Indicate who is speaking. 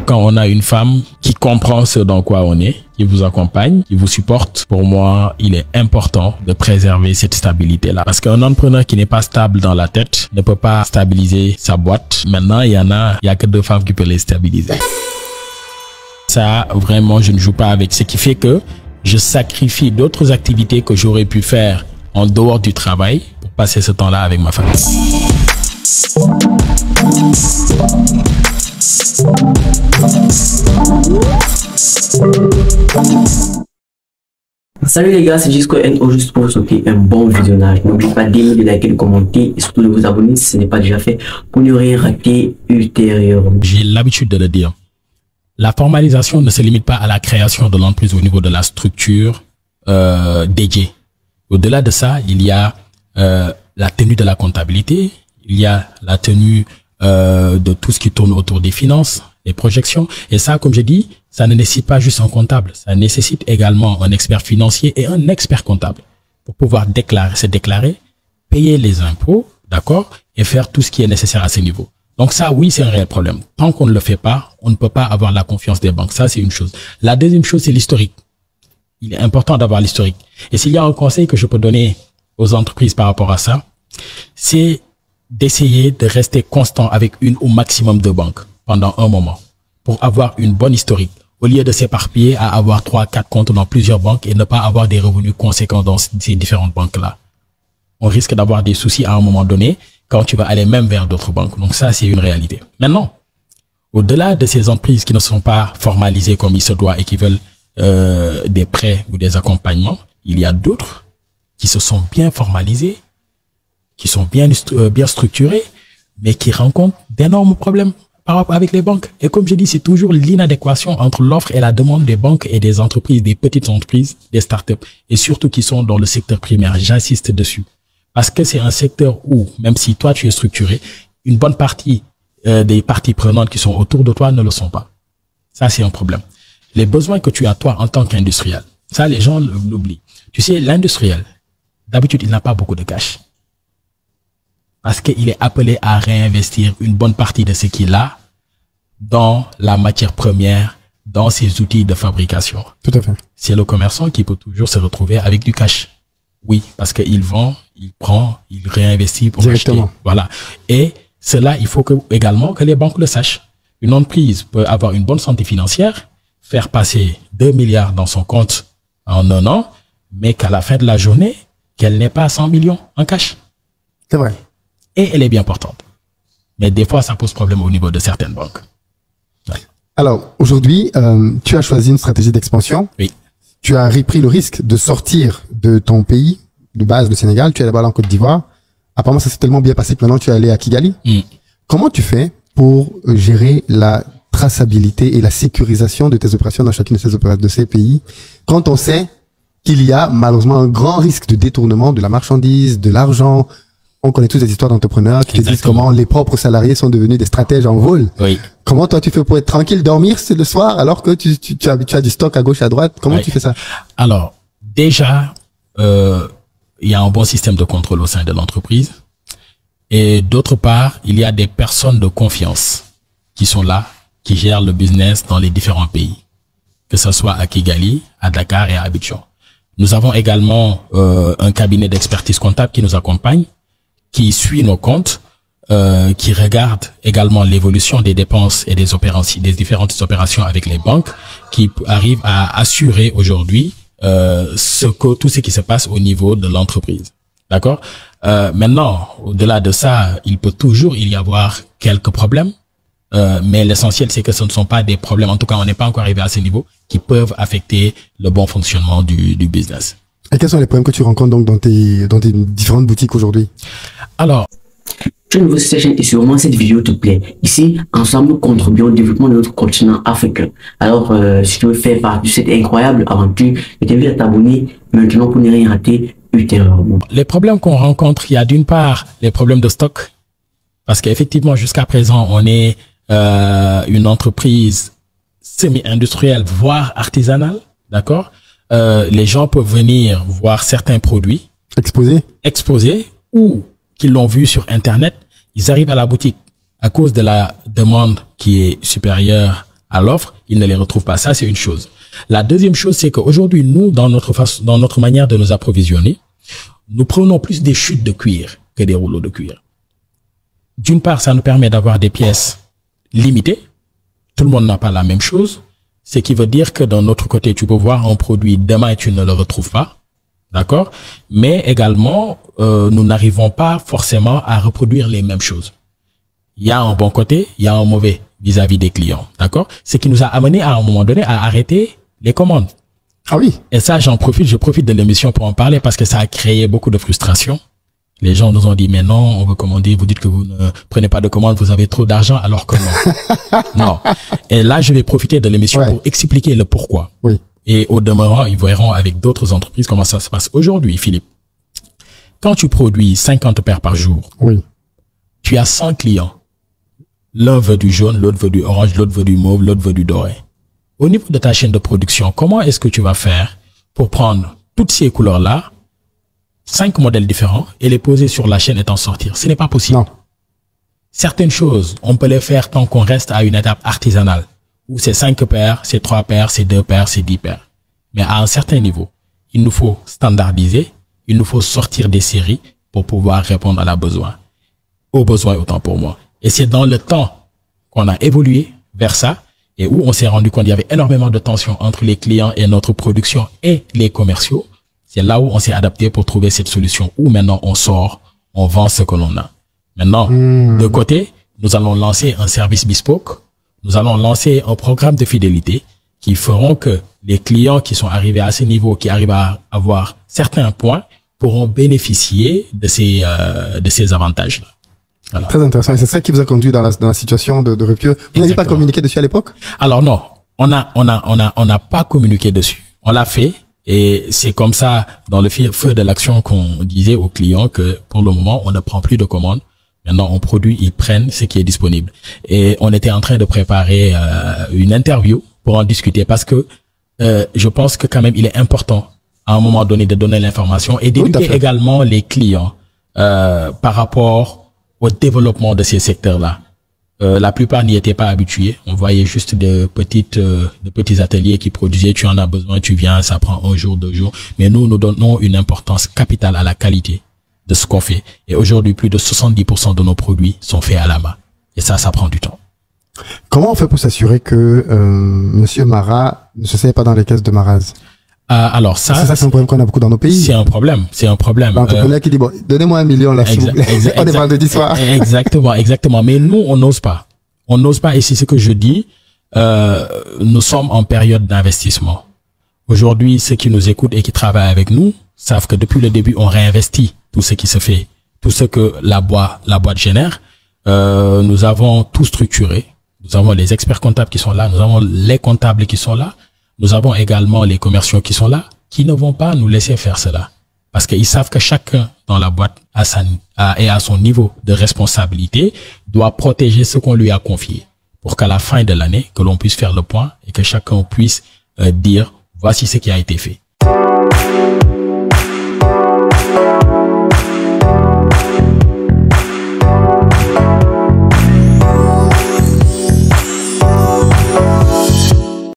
Speaker 1: quand on a une femme qui comprend ce dans quoi on est, qui vous accompagne, qui vous supporte, pour moi, il est important de préserver cette stabilité-là. Parce qu'un entrepreneur qui n'est pas stable dans la tête ne peut pas stabiliser sa boîte. Maintenant, il y a que 2 femmes qui peuvent les stabiliser. Ça, vraiment, je ne joue pas avec. Ce qui fait que je sacrifie d'autres activités que j'aurais pu faire en dehors du travail pour passer ce temps-là avec ma famille.
Speaker 2: Salut les gars, c'est Gisco NO juste pour vous souhaiter un bon visionnage. N'oubliez pas d'aimer, de liker, de commenter et surtout de vous abonner si ce n'est pas déjà fait pour ne rien rater ultérieurement.
Speaker 1: J'ai l'habitude de le dire. La formalisation ne se limite pas à la création de l'entreprise au niveau de la structure dédiée. Au-delà de ça, il y a la tenue de la comptabilité, il y a la tenue de tout ce qui tourne autour des finances, des projections. Et ça, comme j'ai dit, ça ne nécessite pas juste un comptable. Ça nécessite également un expert financier et un expert comptable pour pouvoir se déclarer, payer les impôts, d'accord, et faire tout ce qui est nécessaire à ce niveau. Donc ça, oui, c'est un réel problème. Tant qu'on ne le fait pas, on ne peut pas avoir la confiance des banques. Ça, c'est une chose. La deuxième chose, c'est l'historique. Il est important d'avoir l'historique. Et s'il y a un conseil que je peux donner aux entreprises par rapport à ça, c'est d'essayer de rester constant avec une ou maximum de banques pendant un moment pour avoir une bonne historique. Au lieu de s'éparpiller à avoir 3-4 comptes dans plusieurs banques et ne pas avoir des revenus conséquents dans ces différentes banques-là. On risque d'avoir des soucis à un moment donné quand tu vas aller même vers d'autres banques. Donc ça, c'est une réalité. Maintenant, au-delà de ces entreprises qui ne sont pas formalisées comme il se doit et qui veulent des prêts ou des accompagnements, il y a d'autres qui se sont bien formalisées, qui sont bien structurées, mais qui rencontrent d'énormes problèmes avec les banques. Et comme je dis, c'est toujours l'inadéquation entre l'offre et la demande des banques et des entreprises, des petites entreprises, des startups, et surtout qui sont dans le secteur primaire. J'insiste dessus. Parce que c'est un secteur où, même si toi tu es structuré, une bonne partie des parties prenantes qui sont autour de toi ne le sont pas. Ça, c'est un problème. Les besoins que tu as toi en tant qu'industriel, ça les gens l'oublient. Tu sais, l'industriel, d'habitude, il n'a pas beaucoup de cash. Parce qu'il est appelé à réinvestir une bonne partie de ce qu'il a dans la matière première, dans ses outils de fabrication.
Speaker 3: Tout à fait. C'est
Speaker 1: le commerçant qui peut toujours se retrouver avec du cash. Oui, parce qu'il vend, il prend, il réinvestit pour acheter. Voilà. Et cela, il faut également que les banques le sachent. Une entreprise peut avoir une bonne santé financière, faire passer 2 milliards dans son compte en un an, mais qu'à la fin de la journée, qu'elle n'ait pas 100 millions en cash.
Speaker 3: C'est vrai.
Speaker 1: Et elle est bien portante. Mais des fois, ça pose problème au niveau de certaines banques. Ouais.
Speaker 3: Alors, aujourd'hui, tu as choisi une stratégie d'expansion.
Speaker 1: Oui.
Speaker 3: Tu as pris le risque de sortir de ton pays, de base, le Sénégal. Tu es d'abord allé en Côte d'Ivoire. Apparemment, ça s'est tellement bien passé que maintenant, tu es allé à Kigali. Comment tu fais pour gérer la traçabilité et la sécurisation de tes opérations dans chacune de ces pays quand on sait qu'il y a malheureusement un grand risque de détournement de la marchandise, de l'argent? On connaît tous des histoires d'entrepreneurs qui te disent comment les propres salariés sont devenus des stratèges en vol.
Speaker 1: Oui.
Speaker 3: Comment toi tu fais pour être tranquille, dormir le soir alors que tu as du stock à gauche, à droite? Comment tu fais ça?
Speaker 1: Alors, déjà, il y a un bon système de contrôle au sein de l'entreprise. Et d'autre part, il y a des personnes de confiance qui sont là, qui gèrent le business dans les différents pays, que ce soit à Kigali, à Dakar et à Abidjan. Nous avons également un cabinet d'expertise comptable qui nous accompagne, qui suit nos comptes, qui regarde également l'évolution des dépenses et des différentes opérations avec les banques, qui arrive à assurer aujourd'hui tout ce qui se passe au niveau de l'entreprise. D'accord? Maintenant, au-delà de ça, il peut toujours y avoir quelques problèmes, mais l'essentiel, c'est que ce ne sont pas des problèmes, en tout cas, on n'est pas encore arrivé à ce niveau, qui peuvent affecter le bon fonctionnement du business.
Speaker 3: Et quels sont les problèmes que tu rencontres donc dans tes différentes boutiques aujourd'hui?
Speaker 1: Alors,
Speaker 2: Je ne vous sais et sûrement cette vidéo te plaît. Ici, ensemble, nous contribuons au développement de notre continent africain. Alors, si tu veux faire partie de cette incroyable aventure, je t'invite à t'abonner maintenant pour ne rien rater ultérieurement.
Speaker 1: Les problèmes qu'on rencontre, il y a d'une part les problèmes de stock, parce qu'effectivement, jusqu'à présent, on est une entreprise semi-industrielle, voire artisanale, d'accord? Les gens peuvent venir voir certains produits exposés ou qu'ils l'ont vu sur Internet. Ils arrivent à la boutique à cause de la demande qui est supérieure à l'offre, il ne les retrouve pas. Ça, c'est une chose. La deuxième chose, c'est qu'aujourd'hui, nous, dans notre manière de nous approvisionner, nous prenons plus des chutes de cuir que des rouleaux de cuir. D'une part, ça nous permet d'avoir des pièces limitées. Tout le monde n'a pas la même chose. Ce qui veut dire que d'un autre côté, tu peux voir un produit demain et tu ne le retrouves pas. D'accord? Mais également, nous n'arrivons pas forcément à reproduire les mêmes choses. Il y a un bon côté, il y a un mauvais vis-à-vis des clients. D'accord? Ce qui nous a amené à un moment donné à arrêter les commandes.
Speaker 3: Ah oui.
Speaker 1: Et ça, je profite de l'émission pour en parler parce que ça a créé beaucoup de frustration. Les gens nous ont dit, mais non, on veut commander, vous dites que vous ne prenez pas de commandes, vous avez trop d'argent, alors que non. Non. Et là, je vais profiter de l'émission pour expliquer le pourquoi.
Speaker 3: Oui.
Speaker 1: Et au demeurant, ils verront avec d'autres entreprises comment ça se passe. Aujourd'hui, Philippe, quand tu produis 50 paires par jour,
Speaker 3: oui,
Speaker 1: tu as 100 clients. L'un veut du jaune, l'autre veut du orange, l'autre veut du mauve, l'autre veut du doré. Au niveau de ta chaîne de production, comment est-ce que tu vas faire pour prendre toutes ces couleurs-là, 5 modèles différents, et les poser sur la chaîne et t'en sortir? Ce n'est pas possible.
Speaker 3: Non.
Speaker 1: Certaines choses, on peut les faire tant qu'on reste à une étape artisanale, où c'est 5 paires, c'est 3 paires, c'est 2 paires, c'est 10 paires. Mais à un certain niveau, il nous faut standardiser, il nous faut sortir des séries pour pouvoir répondre à la besoin. Aux besoins, autant pour moi. Et c'est dans le temps qu'on a évolué vers ça et où on s'est rendu compte qu'il y avait énormément de tensions entre les clients et notre production et les commerciaux. C'est là où on s'est adapté pour trouver cette solution où maintenant on sort, on vend ce que l'on a. Maintenant, de côté, nous allons lancer un service bespoke. Nous allons lancer un programme de fidélité qui feront que les clients qui sont arrivés à ce niveau, qui arrivent à avoir certains points, pourront bénéficier de ces avantages-là. Voilà.
Speaker 3: Très intéressant. Et c'est ça qui vous a conduit dans la situation de rupture. Vous n'avez pas communiqué dessus à l'époque?
Speaker 1: Alors non, on n'a pas communiqué dessus. On l'a fait et c'est comme ça dans le feu de l'action qu'on disait aux clients que pour le moment on ne prend plus de commandes. Maintenant on produit, ils prennent ce qui est disponible. Et on était en train de préparer une interview pour en discuter parce que je pense que quand même il est important à un moment donné de donner l'information et d'éduquer également les clients par rapport au développement de ces secteurs-là. La plupart n'y étaient pas habitués. On voyait juste de petits ateliers qui produisaient, tu en as besoin, tu viens, ça prend 1 jour, 2 jours. Mais nous donnons une importance capitale à la qualité de ce qu'on fait. Et aujourd'hui, plus de 70% de nos produits sont faits à la main. Et ça prend du temps.
Speaker 3: Comment on fait pour s'assurer que Monsieur Marat ne se serre pas dans les caisses de Maraz?
Speaker 1: Alors ça,
Speaker 3: c'est un problème qu'on a beaucoup dans nos pays.
Speaker 1: C'est un problème.
Speaker 3: L'entrepreneur qui dit bon, donnez-moi 1 million là. On est vendredi soir.
Speaker 1: Exactement. Mais nous, on n'ose pas. Et c'est ce que je dis. Nous sommes en période d'investissement. Aujourd'hui, ceux qui nous écoutent et qui travaillent avec nous savent que depuis le début, on réinvestit tout ce qui se fait, tout ce que la boîte génère. Nous avons tout structuré. Nous avons les experts comptables qui sont là. Nous avons les comptables qui sont là. Nous avons également les commerciaux qui sont là, qui ne vont pas nous laisser faire cela. Parce qu'ils savent que chacun dans la boîte est à son niveau de responsabilité, doit protéger ce qu'on lui a confié. Pour qu'à la fin de l'année, que l'on puisse faire le point et que chacun puisse dire, voici ce qui a été fait.